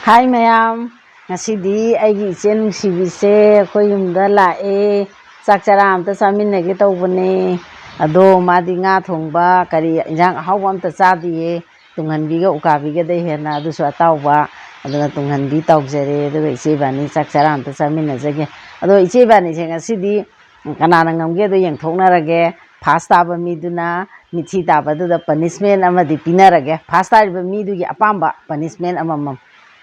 Hai mayam, ngasidi aigi iche nungsibise akhoi yumda lae chak chara amta chaminage tawbane ado madi nga thongba kari injang ahawba amta chadiye tunghanbiga ukabiga dai hena adusu atawba aduga tunghanbi tawjare aduga iche bani chak chara amta chaminajage ado iche bani se ngasidi kanana ngamge do yengthoknarage first taba miduna mithi taba duda punishment amadi pinarage first taba midugi apamba punishment amamam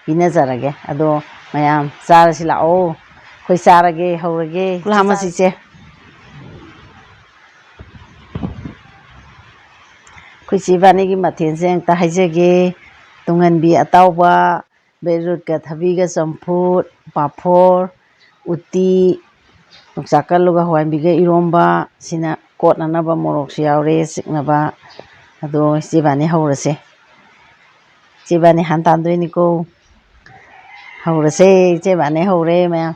pinazarage ado mayam charasi lao khoi charage haurage lamasiche khoi chibani gi mathense ta haijage tunghanbi atawba beirut ka thabiga champut paphor uti nokchakaluga hawaibiga iromba sina kotnanaba moroksu yaure siknaba ado chibani haurase chibani hantandoiniko haurase chibani haure mayam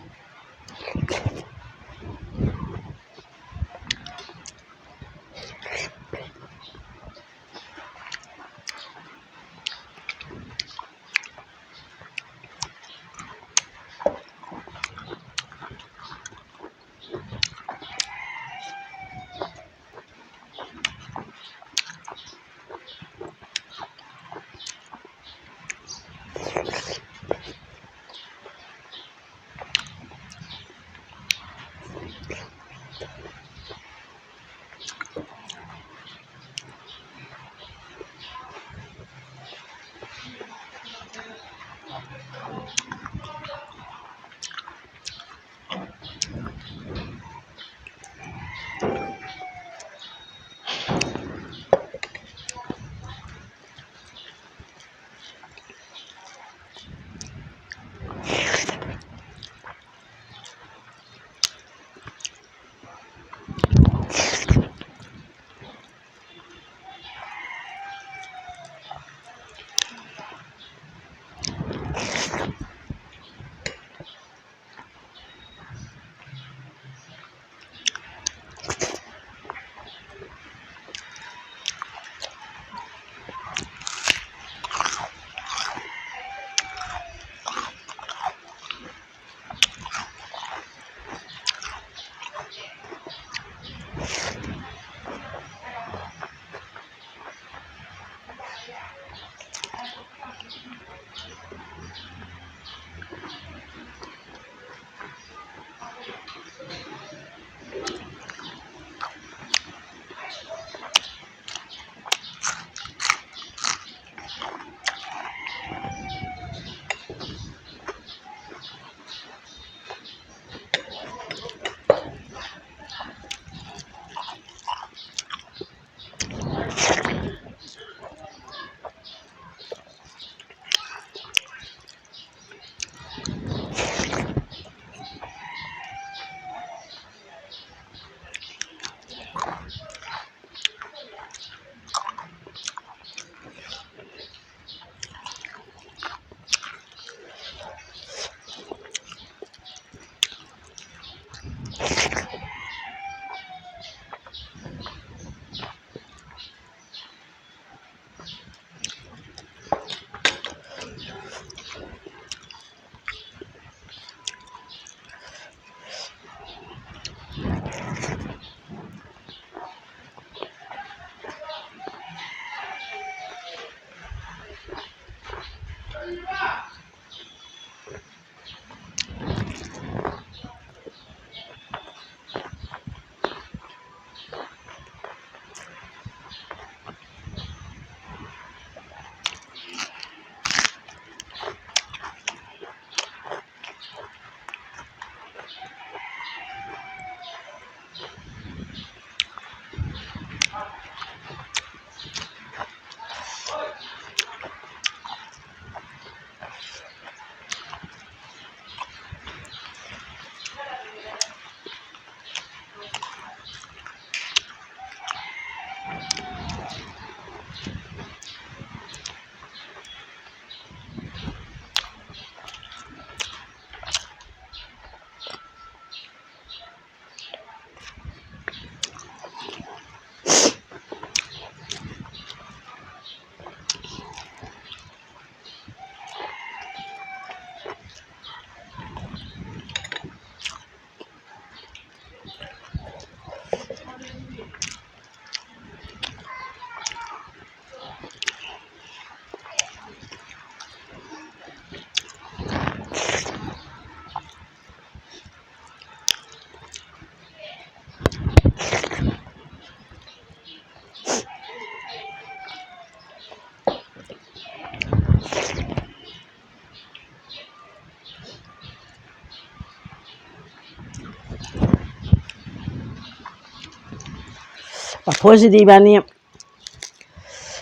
ꯂꯐꯣꯏꯁꯤꯗꯤ ꯏꯕꯥꯅꯤ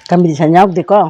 competition ꯌꯥꯎꯗꯦꯀꯣ.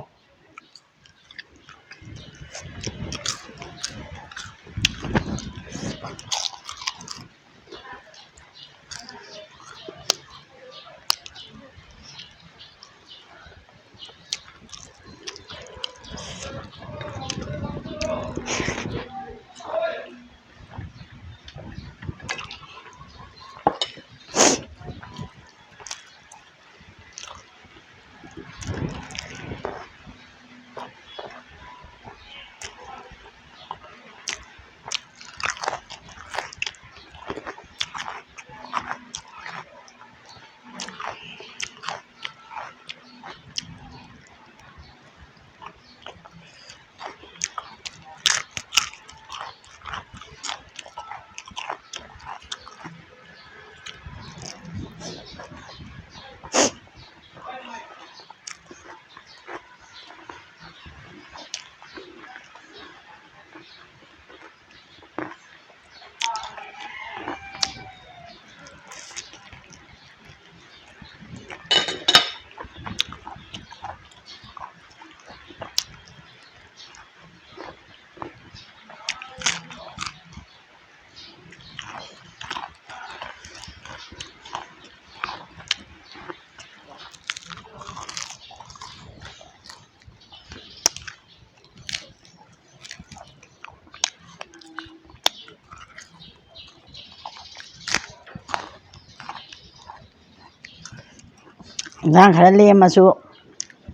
Giang khá lem mà chú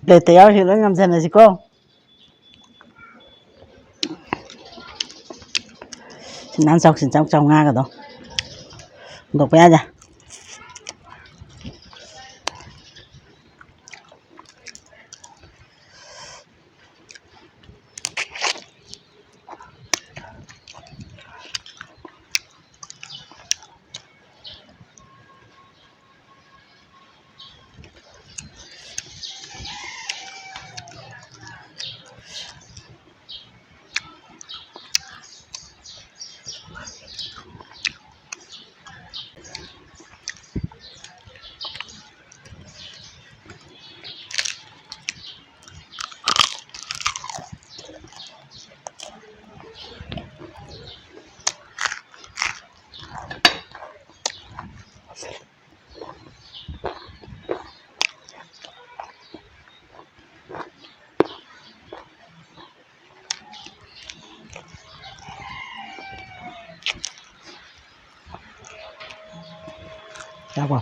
để téo thì nó ngầm dần là gì cô xin chọc trong nga cả đó đục bé ra Chào cô.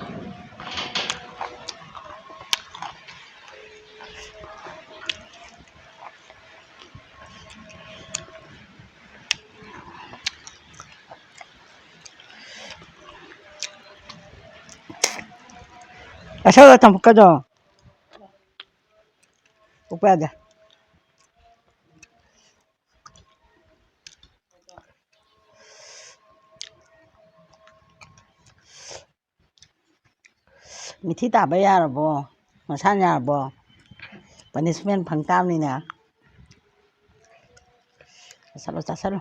Sao lại thằng cái đó? Úp ra. Mithi taba yarabo. Masan yarabo. Punishment phang tam ni na. Chalo.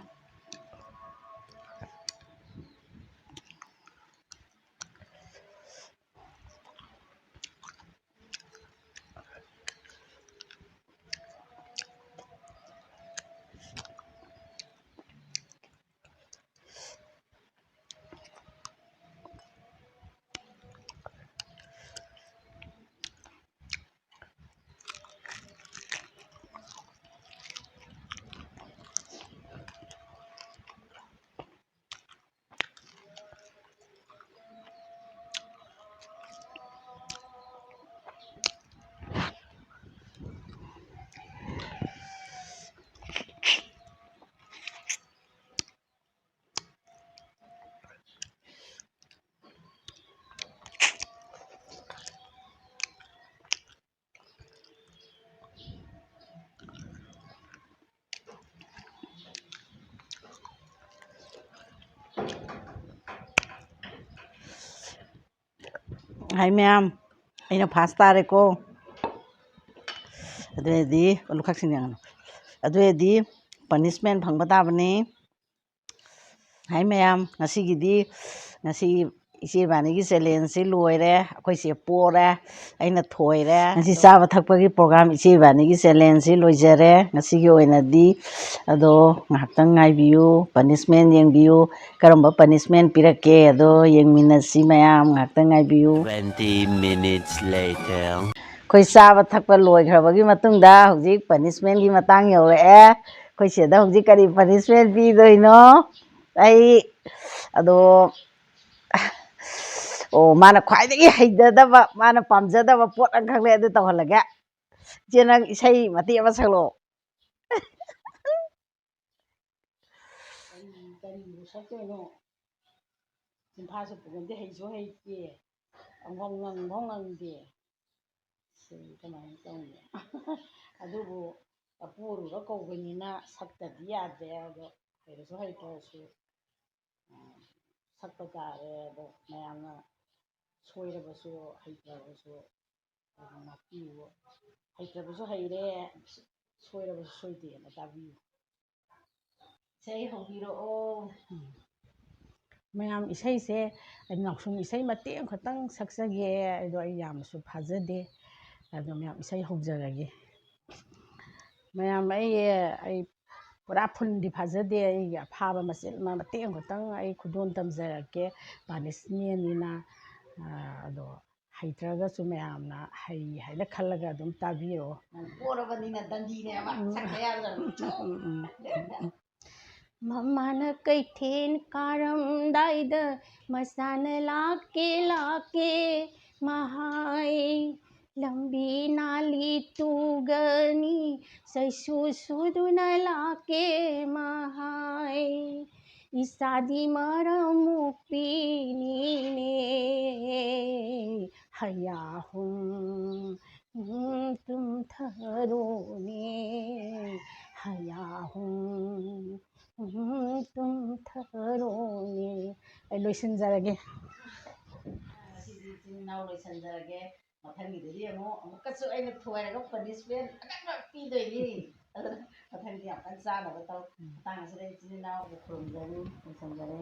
Hai ma'am, ini pasta reko. Aduh kalau kak sini yang, aduh punishment phang bata bani. Hai ma'am, ngasi ꯏꯆꯦ ꯏꯕꯥꯅꯤꯒꯤ ꯆꯦꯂꯦꯟꯖꯁꯤ ꯂꯣꯏꯔꯦ ꯑꯩꯈꯣꯏꯁꯦ ꯄꯣꯔꯦ ꯑꯩꯅ ꯊꯣꯏꯔꯦ ꯉꯁꯤ ꯆꯥꯕ ꯊꯛꯄꯒꯤ programme ꯏꯆꯦ ꯏꯕꯥꯅꯤꯒꯤ ꯆꯦꯂꯦꯟꯖꯁꯤ ꯂꯣꯏꯖꯔꯦ ꯉꯁꯤꯒꯤ ꯑꯣꯏꯅꯗꯤ ꯑꯗꯣ ꯉꯥꯏꯍꯥꯛꯇꯪ ꯉꯥꯏꯕꯤꯌꯨ ꯄꯅꯤꯁꯃꯦꯟ ꯌꯦꯡꯕꯤꯌꯨ ꯀꯔꯝꯕ ꯄꯅꯤꯁꯃꯦꯟ ꯄꯤꯔꯛꯀꯦ ꯑꯗꯣ ꯌꯦꯡꯃꯤꯟꯅꯁꯤ ꯃꯌꯥꯝ ꯉꯥꯏꯍꯥꯛꯇꯪ ꯉꯥꯏꯕꯤꯌꯨ 20 minutes later. ꯑꯩꯈꯣꯏ ꯆꯥꯕ ꯊꯛꯄ ꯂꯣꯏꯈ꯭ꯔꯕꯒꯤ ꯃꯇꯨꯡꯗ ꯍꯧꯖꯤꯛ ꯄꯅꯤꯁꯃꯦꯟꯒꯤ ꯃꯇꯥꯡ ꯌꯧꯔꯛꯑꯦ ꯑꯩꯈꯣꯏ ꯁꯤꯗ ꯍꯧꯖꯤꯛ ꯀꯔꯤ ꯄꯅꯤꯁꯃꯦꯟ ꯄꯤꯗꯣꯏꯅꯣ ꯑꯗꯣ ꯃꯥꯅ ꯈ꯭ꯋꯥꯏꯗꯒꯤ ꯍꯩꯅꯗꯕ ꯃꯥꯅ ꯄꯥꯝꯖꯗꯕ ꯄꯣꯠ ꯑꯃꯈꯛ ꯂꯩ ꯑꯗꯨ ꯇꯧꯍꯜꯂꯒꯦ ꯏꯆꯦ ꯅꯪ ꯏꯁꯩ ꯃꯇꯦꯛ ꯑꯃ ꯁꯛꯂꯛꯑꯣ ꯀꯔꯤꯕꯨ ꯁꯛꯇꯣꯏꯅꯣ ꯆꯤꯟꯐꯥꯁꯨ ꯄꯨꯒꯟꯗꯦ ꯍꯩꯁꯨ ꯍꯩꯇꯦ ꯉꯪꯐꯥꯎ ꯉꯪꯗꯦ ꯀꯃꯥꯏꯅ ꯇꯧꯅꯤ ꯑꯗꯨꯕꯨ ꯑꯄꯣꯔꯨꯕ ꯀꯧꯕꯅꯤꯅ ꯁꯛꯇꯗꯤ ꯌꯥꯗꯦ ꯑꯗꯣ ꯍꯩꯔꯁꯨ ꯍꯩꯇ꯭ꯔꯁꯨ ꯁꯛꯄ ꯇꯥꯔꯦ ꯑꯗꯣ ꯃꯌꯥꯝꯅ ꯁꯣꯏꯔꯕꯁꯨ ꯍꯩꯇ꯭ꯔꯕꯁꯨ ꯉꯥꯛꯄꯤꯌꯨ ꯍꯩꯇ꯭ꯔꯕꯁꯨ ꯍꯩꯔꯦ ꯁꯣꯏꯔꯕꯁꯨ ꯁꯣꯏꯗꯦꯅ ꯇꯥꯕꯤꯌꯨ ꯏꯁꯩ ꯍꯧꯕꯤꯔꯛꯑꯣ ꯃꯌꯥꯝ ꯏꯁꯩꯁꯦ ꯅꯥꯎꯁꯨꯝ ꯏꯁꯩ ꯃꯇꯦꯛ ꯑꯃꯈꯛꯇꯪ ꯁꯛꯆꯒꯦ ꯑꯗꯣ ꯑꯩ ꯌꯥꯝꯅꯁꯨ ꯐꯥꯖꯗꯦ ꯑꯗꯣ ꯃꯌꯥꯝ ꯏꯁꯩ ꯍꯧꯖꯔꯒꯦ ꯃꯌꯥꯝ ꯑꯩ ꯄꯨꯔꯥ ꯐꯨꯜꯗꯤ ꯐꯥꯖꯗꯦ ꯑꯩꯒꯤ ꯑꯐꯥꯕ ꯃꯆꯦꯠ ꯑꯃ ꯃꯇꯦꯛ ꯑꯃꯈꯛꯇꯪ ꯑꯩ ꯈꯨꯗꯣꯟ ꯇꯝꯖꯔꯛꯀꯦ ꯄꯥꯅꯤꯁꯃꯦꯟꯅꯤꯅ ꯑꯗꯣ ꯍꯩꯇ꯭ꯔꯒꯁꯨ ꯃꯌꯥꯝꯅ ꯍꯩ ꯍꯥꯏꯅ ꯈꯜꯂꯒ ꯑꯗꯨꯝ ꯇꯥꯕꯤꯔꯛꯑꯣ ꯄꯣꯔꯕꯅꯤꯅ ꯗꯟꯗꯤꯅꯦꯕ ꯁꯛꯄ ꯌꯥꯗ꯭ꯔꯕꯅꯤ ꯃꯃꯥꯅ ꯀꯩꯊꯦꯜ ꯀꯥꯔꯝꯗꯥꯏꯗ ꯃꯆꯥꯅ ꯂꯥꯛꯀꯦ ꯃꯍꯥꯏ ꯂꯝꯕꯤ ꯅꯥꯂꯤ ꯇꯨꯒꯅꯤ ꯆꯩꯁꯨ ꯁꯨꯗꯨꯅ ꯂꯥꯛꯀꯦ ꯃꯍꯥꯏ ꯏꯆꯥꯗꯤ ꯃꯔꯝ ꯃꯣꯛꯄꯤꯅꯤꯅꯦ ꯍꯌꯥꯍꯨꯝ ꯇꯨꯝꯊꯔꯣꯅꯦ ꯍꯌꯥꯍꯨꯝ ꯇꯨꯝꯊꯔꯣꯅꯦ ꯑꯩ ꯂꯣꯏꯁꯤꯟꯖꯔꯒꯦ ꯉꯁꯤꯗꯤ ꯏꯆꯤꯟ ꯏꯅꯥꯎ ꯂꯣꯏꯁꯤꯟꯖꯔꯒꯦ ꯃꯊꯪꯒꯤꯗꯗꯤ ꯑꯃꯨꯛꯀꯁꯨ ꯑꯩꯅ ꯊꯣꯏꯔꯒ ꯄꯅꯤꯁꯃꯦꯟ ꯑꯀꯟꯕ ꯄꯤꯗꯣꯏꯅꯤ ꯑꯗꯨꯅ ꯃꯊꯪꯗꯤ ꯌꯥꯝ ꯀꯟꯅ ꯆꯥꯅꯕ ꯇꯧ ꯃꯇꯥꯡ ꯑꯁꯤꯗ ꯏꯆꯤꯟ ꯏꯅꯥꯎꯕꯨ ꯈꯨꯔꯨꯝꯖꯔꯤ ꯂꯣꯏꯁꯤꯟꯖꯔꯦ